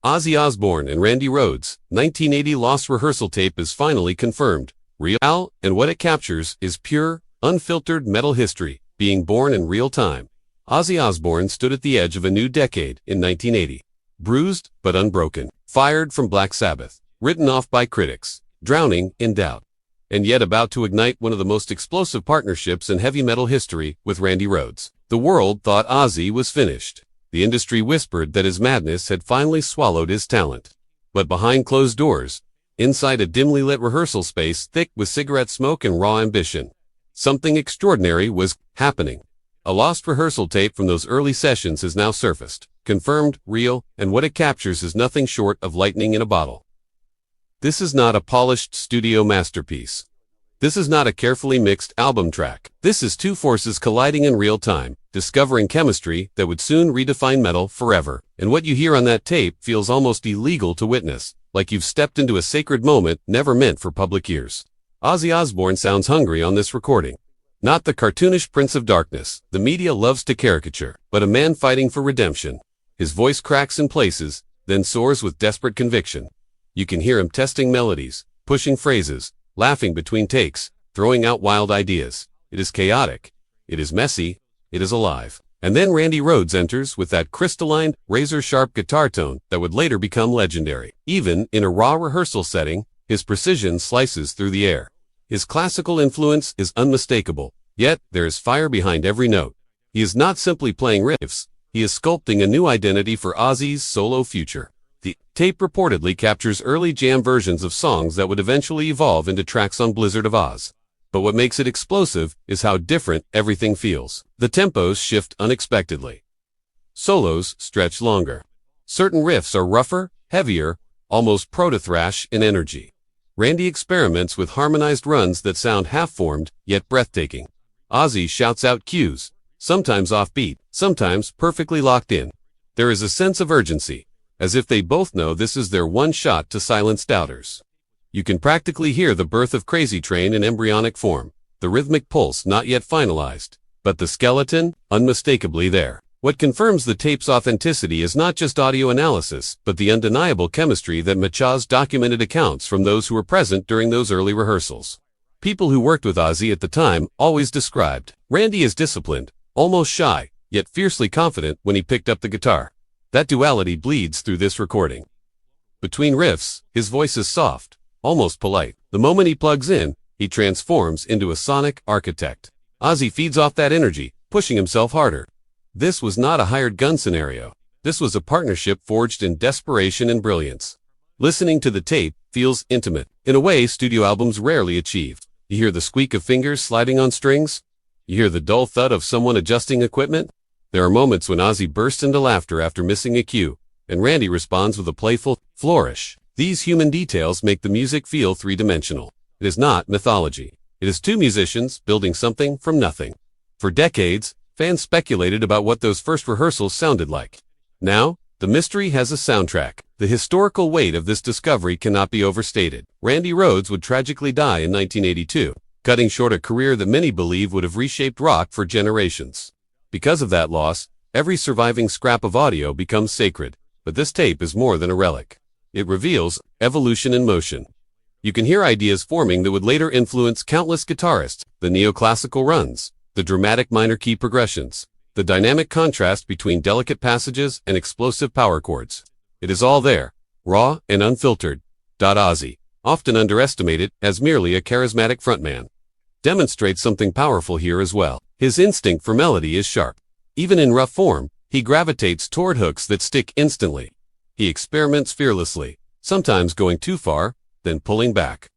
Ozzy Osbourne and Randy Rhoads, 1980 lost rehearsal tape is finally confirmed. Real, and what it captures is pure, unfiltered metal history, being born in real time. Ozzy Osbourne stood at the edge of a new decade in 1980. Bruised but unbroken, fired from Black Sabbath, written off by critics, drowning in doubt, and yet about to ignite one of the most explosive partnerships in heavy metal history with Randy Rhoads. The world thought Ozzy was finished. The industry whispered that his madness had finally swallowed his talent. But behind closed doors, inside a dimly lit rehearsal space thick with cigarette smoke and raw ambition, something extraordinary was happening. A lost rehearsal tape from those early sessions has now surfaced, confirmed, real, and what it captures is nothing short of lightning in a bottle. This is not a polished studio masterpiece. This is not a carefully mixed album track. This is two forces colliding in real time, discovering chemistry that would soon redefine metal forever. And what you hear on that tape feels almost illegal to witness, like you've stepped into a sacred moment never meant for public ears. Ozzy Osbourne sounds hungry on this recording. Not the cartoonish Prince of Darkness the media loves to caricature, but a man fighting for redemption. His voice cracks in places, then soars with desperate conviction. You can hear him testing melodies, pushing phrases, laughing between takes, throwing out wild ideas. It is chaotic. It is messy. It is alive. And then Randy Rhoads enters with that crystalline, razor-sharp guitar tone that would later become legendary. Even in a raw rehearsal setting, his precision slices through the air. His classical influence is unmistakable, yet there is fire behind every note. He is not simply playing riffs, he is sculpting a new identity for Ozzy's solo future. The tape reportedly captures early jam versions of songs that would eventually evolve into tracks on Blizzard of Ozz. But what makes it explosive is how different everything feels. The tempos shift unexpectedly. Solos stretch longer. Certain riffs are rougher, heavier, almost proto-thrash in energy. Randy experiments with harmonized runs that sound half-formed, yet breathtaking. Ozzy shouts out cues, sometimes offbeat, sometimes perfectly locked in. There is a sense of urgency, as if they both know this is their one shot to silence doubters. You can practically hear the birth of Crazy Train in embryonic form, the rhythmic pulse not yet finalized, but the skeleton, unmistakably there. What confirms the tape's authenticity is not just audio analysis, but the undeniable chemistry that matches documented accounts from those who were present during those early rehearsals. People who worked with Ozzy at the time always described Randy as disciplined, almost shy, yet fiercely confident when he picked up the guitar. That duality bleeds through this recording. Between riffs, his voice is soft, almost polite. The moment he plugs in, he transforms into a sonic architect. Ozzy feeds off that energy, pushing himself harder. This was not a hired gun scenario. This was a partnership forged in desperation and brilliance. Listening to the tape feels intimate, in a way studio albums rarely achieve. You hear the squeak of fingers sliding on strings. You hear the dull thud of someone adjusting equipment. There are moments when Ozzy bursts into laughter after missing a cue, and Randy responds with a playful flourish. These human details make the music feel three-dimensional. It is not mythology. It is two musicians building something from nothing. For decades, fans speculated about what those first rehearsals sounded like. Now, the mystery has a soundtrack. The historical weight of this discovery cannot be overstated. Randy Rhoads would tragically die in 1982, cutting short a career that many believe would have reshaped rock for generations. Because of that loss, every surviving scrap of audio becomes sacred. But this tape is more than a relic. It reveals evolution in motion. You can hear ideas forming that would later influence countless guitarists, the neoclassical runs, the dramatic minor key progressions, the dynamic contrast between delicate passages and explosive power chords. It is all there, raw and unfiltered. Ozzy, often underestimated as merely a charismatic frontman, demonstrates something powerful here as well. His instinct for melody is sharp. Even in rough form, he gravitates toward hooks that stick instantly. He experiments fearlessly, sometimes going too far, then pulling back.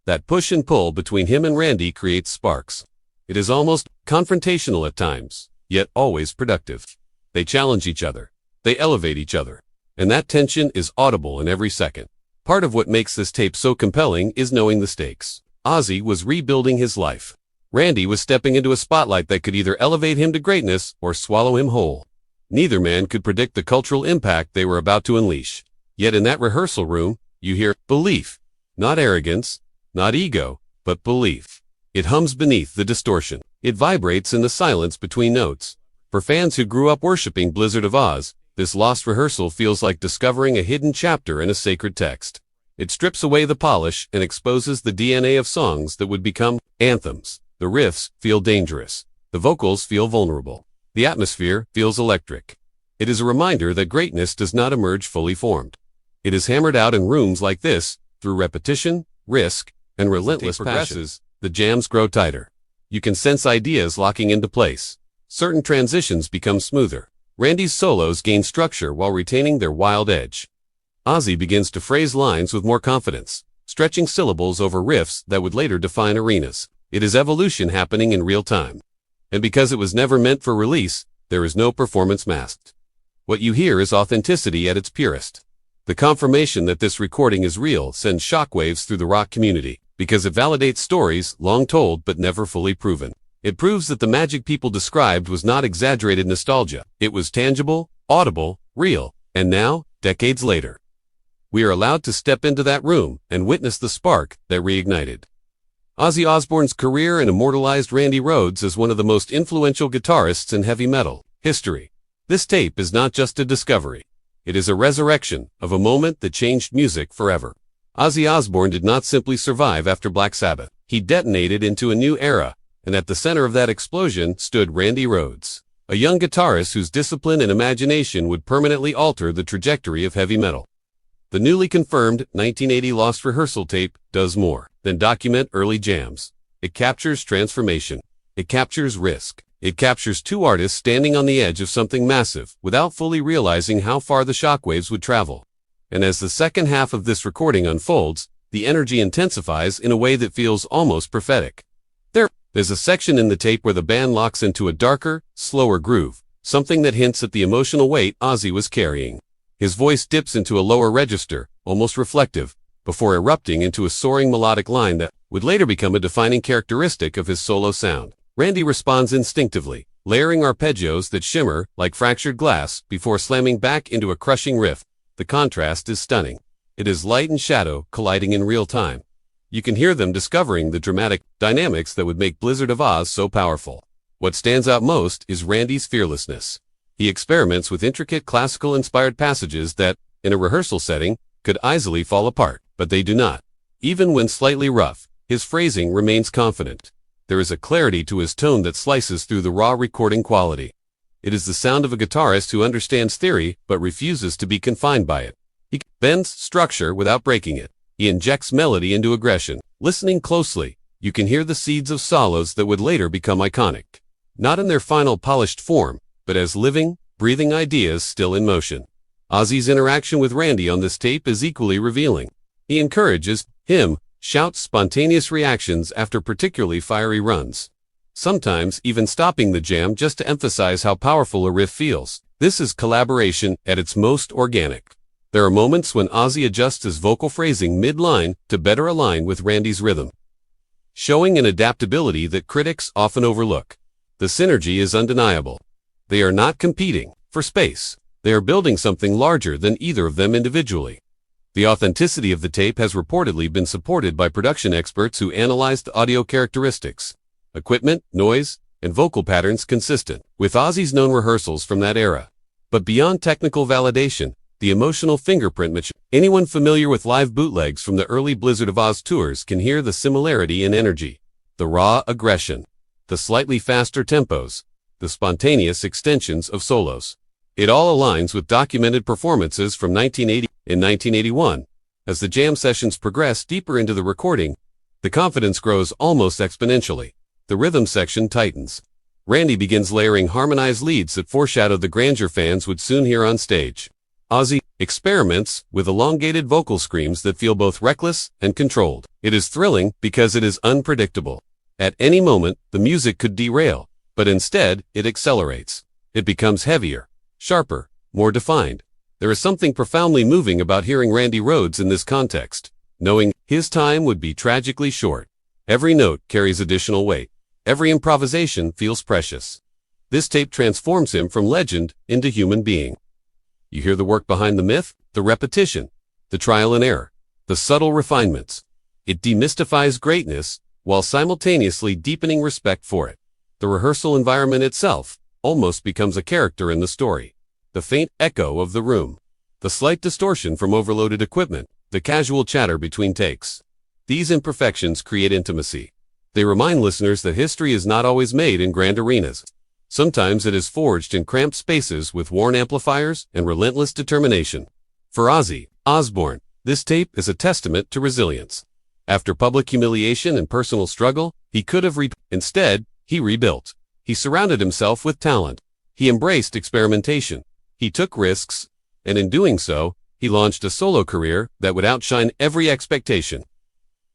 That push and pull between him and Randy creates sparks. It is almost confrontational at times, yet always productive. They challenge each other. They elevate each other. And that tension is audible in every second. Part of what makes this tape so compelling is knowing the stakes. Ozzy was rebuilding his life. Randy was stepping into a spotlight that could either elevate him to greatness or swallow him whole. Neither man could predict the cultural impact they were about to unleash. Yet in that rehearsal room, you hear belief. Not arrogance, not ego, but belief. It hums beneath the distortion. It vibrates in the silence between notes. For fans who grew up worshiping Blizzard of Ozz, this lost rehearsal feels like discovering a hidden chapter in a sacred text. It strips away the polish and exposes the DNA of songs that would become anthems. The riffs feel dangerous. The vocals feel vulnerable. The atmosphere feels electric. It is a reminder that greatness does not emerge fully formed. It is hammered out in rooms like this, through repetition, risk, and relentless passion. The jams grow tighter. You can sense ideas locking into place. Certain transitions become smoother. Randy's solos gain structure while retaining their wild edge. Ozzy begins to phrase lines with more confidence, stretching syllables over riffs that would later define arenas. It is evolution happening in real time. And because it was never meant for release, there is no performance masked. What you hear is authenticity at its purest. The confirmation that this recording is real sends shockwaves through the rock community, because it validates stories long told but never fully proven. It proves that the magic people described was not exaggerated nostalgia. It was tangible, audible, real, and now, decades later, we are allowed to step into that room and witness the spark that reignited Ozzy Osbourne's career and immortalized Randy Rhoads as one of the most influential guitarists in heavy metal history. This tape is not just a discovery. It is a resurrection of a moment that changed music forever. Ozzy Osbourne did not simply survive after Black Sabbath. He detonated into a new era, and at the center of that explosion stood Randy Rhoads, a young guitarist whose discipline and imagination would permanently alter the trajectory of heavy metal. The newly confirmed 1980 Lost Rehearsal tape does more than document early jams. It captures transformation. It captures risk. It captures two artists standing on the edge of something massive without fully realizing how far the shockwaves would travel. And as the second half of this recording unfolds, the energy intensifies in a way that feels almost prophetic. There's a section in the tape where the band locks into a darker, slower groove, something that hints at the emotional weight Ozzy was carrying. His voice dips into a lower register, almost reflective, before erupting into a soaring melodic line that would later become a defining characteristic of his solo sound. Randy responds instinctively, layering arpeggios that shimmer like fractured glass before slamming back into a crushing riff. The contrast is stunning. It is light and shadow colliding in real time. You can hear them discovering the dramatic dynamics that would make Blizzard of Ozz so powerful. What stands out most is Randy's fearlessness. He experiments with intricate classical-inspired passages that, in a rehearsal setting, could easily fall apart, but they do not. Even when slightly rough, his phrasing remains confident. There is a clarity to his tone that slices through the raw recording quality. It is the sound of a guitarist who understands theory but refuses to be confined by it. He bends structure without breaking it. He injects melody into aggression. Listening closely, you can hear the seeds of solos that would later become iconic. Not in their final polished form, but as living, breathing ideas still in motion. Ozzy's interaction with Randy on this tape is equally revealing. He encourages him, shouts spontaneous reactions after particularly fiery runs. Sometimes even stopping the jam just to emphasize how powerful a riff feels. This is collaboration at its most organic. There are moments when Ozzy adjusts his vocal phrasing mid-line to better align with Randy's rhythm, showing an adaptability that critics often overlook. The synergy is undeniable. They are not competing for space. They are building something larger than either of them individually. The authenticity of the tape has reportedly been supported by production experts who analyzed the audio characteristics, equipment, noise, and vocal patterns consistent with Ozzy's known rehearsals from that era. But beyond technical validation, the emotional fingerprint match. Anyone familiar with live bootlegs from the early Blizzard of Ozz tours can hear the similarity in energy, the raw aggression, the slightly faster tempos, the spontaneous extensions of solos. It all aligns with documented performances from 1980 and 1981. As the jam sessions progress deeper into the recording, the confidence grows almost exponentially. The rhythm section tightens. Randy begins layering harmonized leads that foreshadow the grandeur fans would soon hear on stage. Ozzy experiments with elongated vocal screams that feel both reckless and controlled. It is thrilling because it is unpredictable. At any moment, the music could derail, but instead, it accelerates. It becomes heavier, sharper, more defined. There is something profoundly moving about hearing Randy Rhoads in this context, knowing his time would be tragically short. Every note carries additional weight. Every improvisation feels precious. This tape transforms him from legend into human being. You hear the work behind the myth, the repetition, the trial and error, the subtle refinements. It demystifies greatness while simultaneously deepening respect for it. The rehearsal environment itself almost becomes a character in the story. the faint echo of the room, the slight distortion from overloaded equipment, the casual chatter between takes. These imperfections create intimacy. They remind listeners that history is not always made in grand arenas. Sometimes it is forged in cramped spaces with worn amplifiers and relentless determination. For Ozzy Osbourne, this tape is a testament to resilience. After public humiliation and personal struggle, he could have Instead, he rebuilt. He surrounded himself with talent. He embraced experimentation. He took risks, and in doing so, he launched a solo career that would outshine every expectation.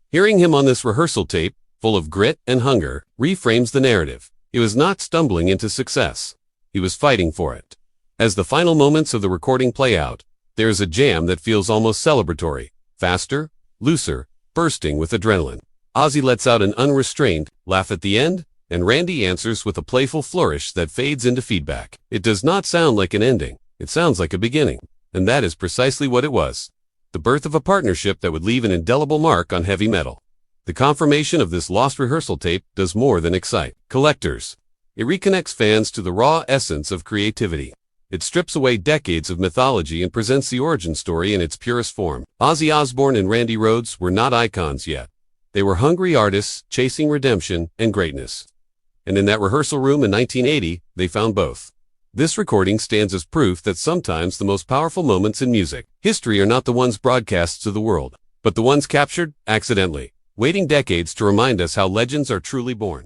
Hearing him on this rehearsal tape, full of grit and hunger, reframes the narrative. He was not stumbling into success. He was fighting for it. As the final moments of the recording play out, there is a jam that feels almost celebratory, faster, looser, bursting with adrenaline. Ozzy lets out an unrestrained laugh at the end, and Randy answers with a playful flourish that fades into feedback. It does not sound like an ending. It sounds like a beginning. And that is precisely what it was. The birth of a partnership that would leave an indelible mark on heavy metal. The confirmation of this lost rehearsal tape does more than excite collectors. It reconnects fans to the raw essence of creativity. It strips away decades of mythology and presents the origin story in its purest form. Ozzy Osbourne and Randy Rhoads were not icons yet. They were hungry artists chasing redemption and greatness. And in that rehearsal room in 1980, they found both. This recording stands as proof that sometimes the most powerful moments in music history are not the ones broadcast to the world, but the ones captured accidentally, waiting decades to remind us how legends are truly born.